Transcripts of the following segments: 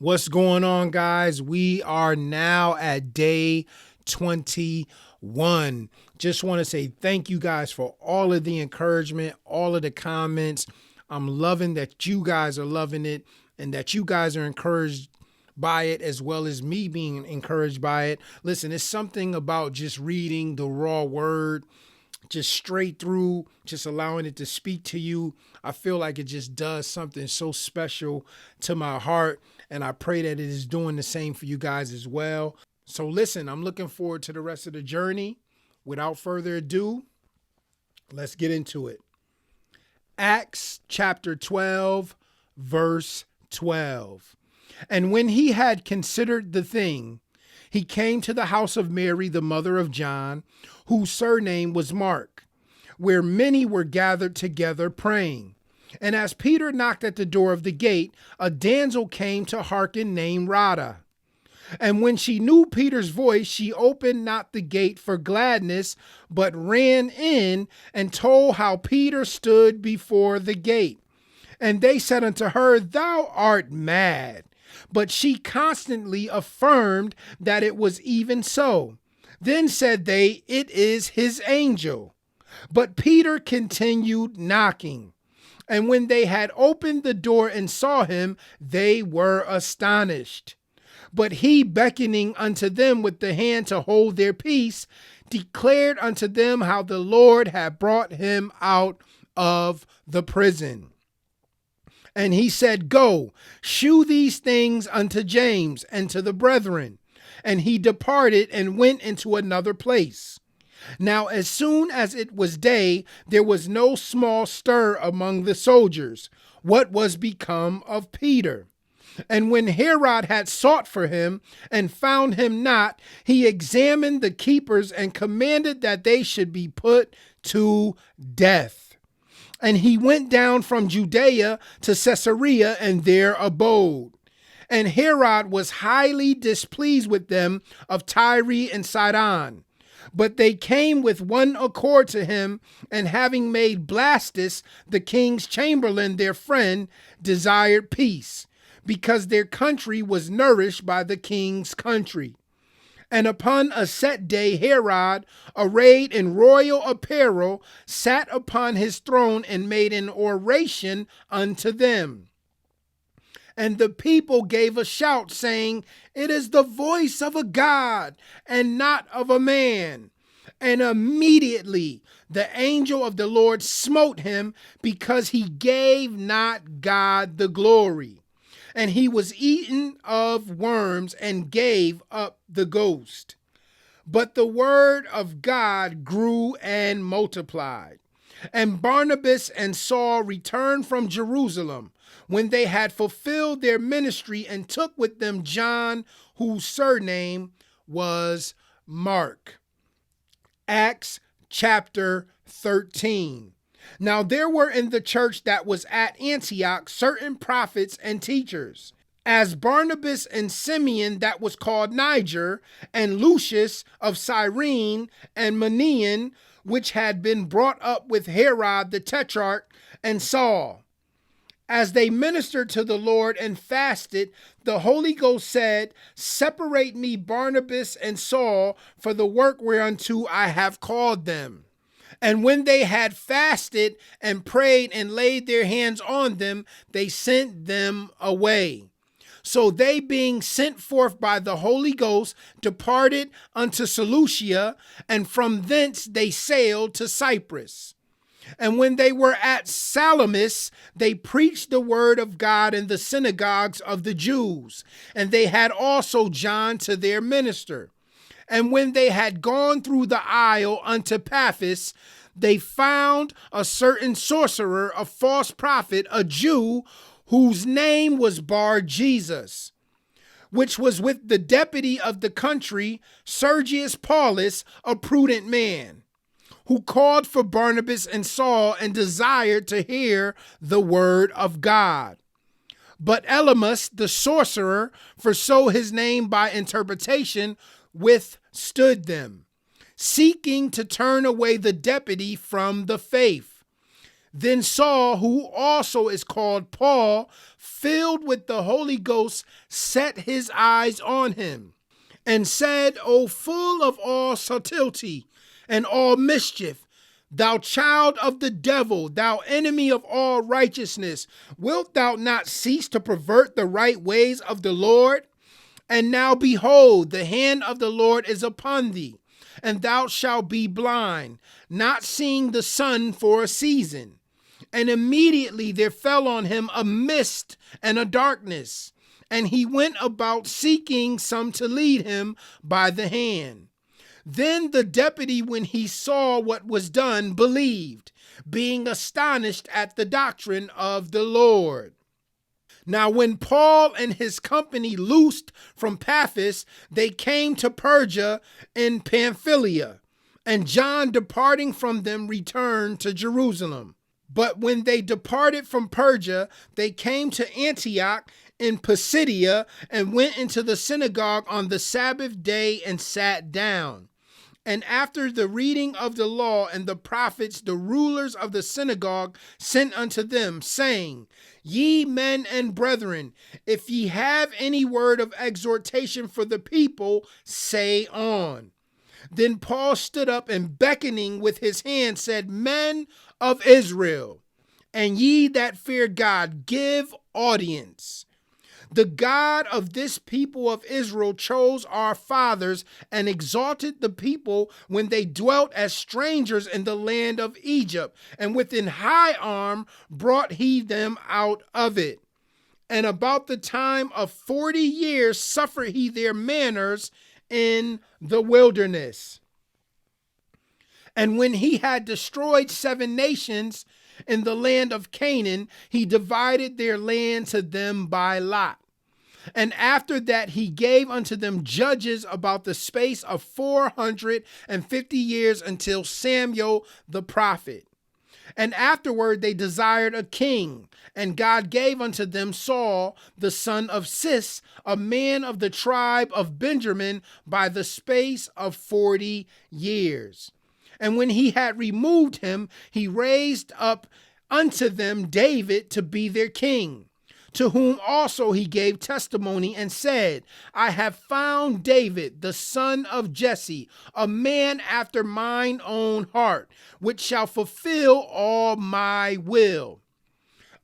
What's going on, guys? We are now at day 21. Just want to say thank you guys for all of the encouragement, all of the comments. I'm loving that you guys are loving it and that you guys are encouraged by it as well as me being encouraged by it. Listen, it's something about just reading the raw word, just straight through, just allowing it to speak to you. I feel like it just does something so special to my heart. And I pray that it is doing the same for you guys as well. So listen, I'm looking forward to the rest of the journey. Without further ado, let's get into it. Acts chapter 12, verse 12. And when he had considered the thing, he came to the house of Mary, the mother of John, whose surname was Mark, where many were gathered together praying. And as Peter knocked at the door of the gate, a damsel came to hearken named Rhoda. And when she knew Peter's voice, she opened not the gate for gladness, but ran in and told how Peter stood before the gate. And they said unto her, Thou art mad. But she constantly affirmed that it was even so. Then said they, It is his angel. But Peter continued knocking. And when they had opened the door and saw him, they were astonished. But he, beckoning unto them with the hand to hold their peace, declared unto them how the Lord had brought him out of the prison. And he said, Go, shew these things unto James and to the brethren. And he departed and went into another place. Now, as soon as it was day, there was no small stir among the soldiers, what was become of Peter. And when Herod had sought for him and found him not, he examined the keepers and commanded that they should be put to death. And he went down from Judea to Caesarea and there abode. And Herod was highly displeased with them of Tyre and Sidon. But they came with one accord to him, and having made Blastus, the king's chamberlain, their friend, desired peace, because their country was nourished by the king's country. And upon a set day, Herod, arrayed in royal apparel, sat upon his throne and made an oration unto them. And the people gave a shout, saying, It is the voice of a God, and not of a man. And immediately the angel of the Lord smote him, because he gave not God the glory. And he was eaten of worms and gave up the ghost. But the word of God grew and multiplied. And Barnabas and Saul returned from Jerusalem when they had fulfilled their ministry, and took with them John, whose surname was Mark. Acts chapter 13. Now there were in the church that was at Antioch certain prophets and teachers, as Barnabas and Simeon that was called Niger, and Lucius of Cyrene, and Manaen, which had been brought up with Herod the Tetrarch, and Saul. As they ministered to the Lord and fasted, the Holy Ghost said, Separate me Barnabas and Saul for the work whereunto I have called them. And when they had fasted and prayed and laid their hands on them, they sent them away. So they, being sent forth by the Holy Ghost, departed unto Seleucia, and from thence they sailed to Cyprus. And when they were at Salamis, they preached the word of God in the synagogues of the Jews. And they had also John to their minister. And when they had gone through the isle unto Paphos, they found a certain sorcerer, a false prophet, a Jew, whose name was Bar Jesus, which was with the deputy of the country, Sergius Paulus, a prudent man, who called for Barnabas and Saul and desired to hear the word of God. But Elymas, the sorcerer, for so his name by interpretation, withstood them, seeking to turn away the deputy from the faith. Then Saul, who also is called Paul, filled with the Holy Ghost, set his eyes on him, and said, O full of all subtlety and all mischief, thou child of the devil, thou enemy of all righteousness, wilt thou not cease to pervert the right ways of the Lord? And now behold, the hand of the Lord is upon thee, and thou shalt be blind, not seeing the sun for a season. And immediately there fell on him a mist and a darkness, and he went about seeking some to lead him by the hand. Then the deputy, when he saw what was done, believed, being astonished at the doctrine of the Lord. Now when Paul and his company loosed from Paphos, they came to Perga in Pamphylia, and John, departing from them, returned to Jerusalem. But when they departed from Perga, they came to Antioch in Pisidia, and went into the synagogue on the Sabbath day and sat down. And after the reading of the law and the prophets, the rulers of the synagogue sent unto them, saying, Ye men and brethren, if ye have any word of exhortation for the people, say on. Then Paul stood up, and beckoning with his hand said, Men of Israel, and ye that fear God, give audience. The God of this people of Israel chose our fathers and exalted the people when they dwelt as strangers in the land of Egypt, and with an high arm brought he them out of it. And about the time of 40 years suffered he their manners in the wilderness. And when he had destroyed 7 nations in the land of Canaan, he divided their land to them by lot. And after that he gave unto them judges about the space of 450 years until Samuel the prophet. And afterward they desired a king, and God gave unto them Saul, the son of Cis, a man of the tribe of Benjamin, by the space of 40 years. And when he had removed him, he raised up unto them David to be their king, to whom also he gave testimony and said, I have found David, the son of Jesse, a man after mine own heart, which shall fulfill all my will.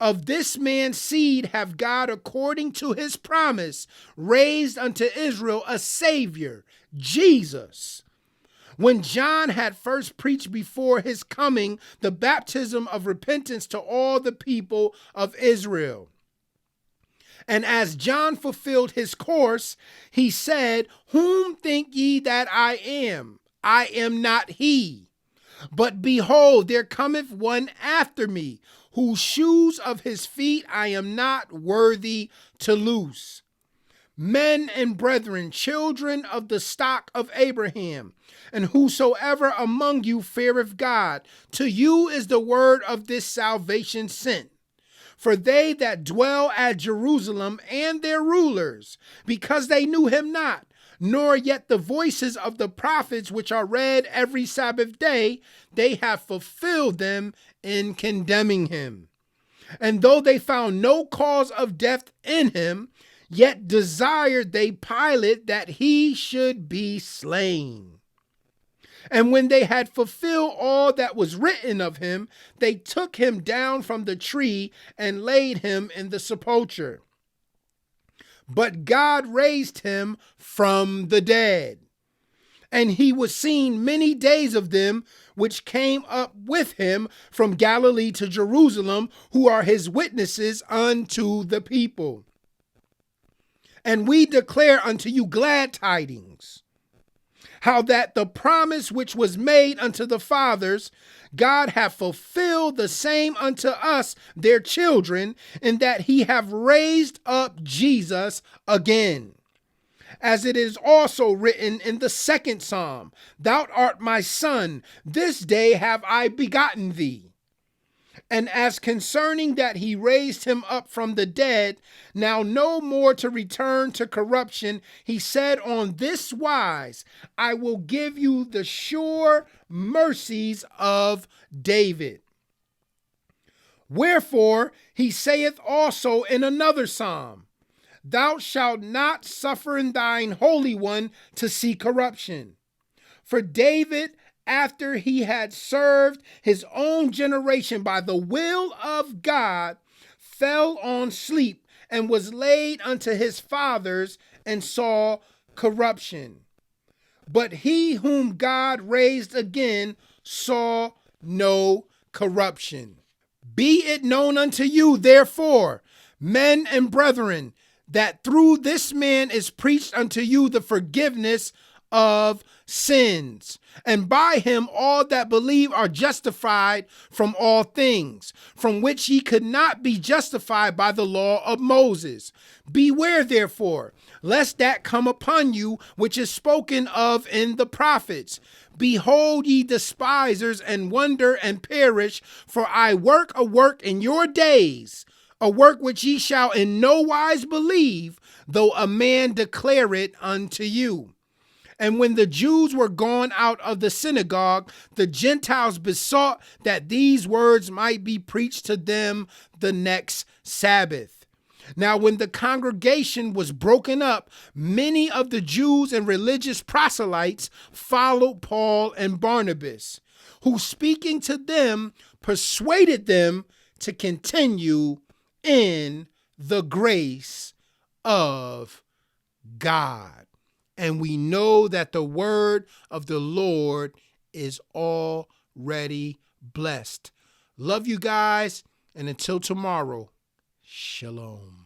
Of this man's seed have God, according to his promise, raised unto Israel a Savior, Jesus. When John had first preached before his coming the baptism of repentance to all the people of Israel. And as John fulfilled his course, he said, Whom think ye that I am? I am not he. But behold, there cometh one after me, whose shoes of his feet I am not worthy to loose. Men and brethren, children of the stock of Abraham, and whosoever among you feareth God, to you is the word of this salvation sent. For they that dwell at Jerusalem and their rulers, because they knew him not, nor yet the voices of the prophets which are read every Sabbath day, they have fulfilled them in condemning him. And though they found no cause of death in him, yet desired they Pilate that he should be slain. And when they had fulfilled all that was written of him, they took him down from the tree and laid him in the sepulchre. But God raised him from the dead. And he was seen many days of them which came up with him from Galilee to Jerusalem, who are his witnesses unto the people. And we declare unto you glad tidings, how that the promise which was made unto the fathers, God hath fulfilled the same unto us, their children, in that he hath raised up Jesus again. As it is also written in the 2nd Psalm, Thou art my son, this day have I begotten thee. And as concerning that he raised him up from the dead, now no more to return to corruption, he said on this wise, I will give you the sure mercies of David. Wherefore he saith also in another psalm, Thou shalt not suffer thine Holy One to see corruption. For David, after he had served his own generation by the will of God, fell on sleep and was laid unto his fathers and saw corruption. But he whom God raised again saw no corruption. Be it known unto you, therefore, men and brethren, that through this man is preached unto you the forgiveness of sins. And by him all that believe are justified from all things, from which ye could not be justified by the law of Moses. Beware therefore, lest that come upon you which is spoken of in the prophets. Behold ye despisers, and wonder and perish, for I work a work in your days, a work which ye shall in no wise believe, though a man declare it unto you. And when the Jews were gone out of the synagogue, the Gentiles besought that these words might be preached to them the next Sabbath. Now, when the congregation was broken up, many of the Jews and religious proselytes followed Paul and Barnabas, who, speaking to them, persuaded them to continue in the grace of God. And we know that the word of the Lord is already blessed. Love you guys, and until tomorrow, shalom.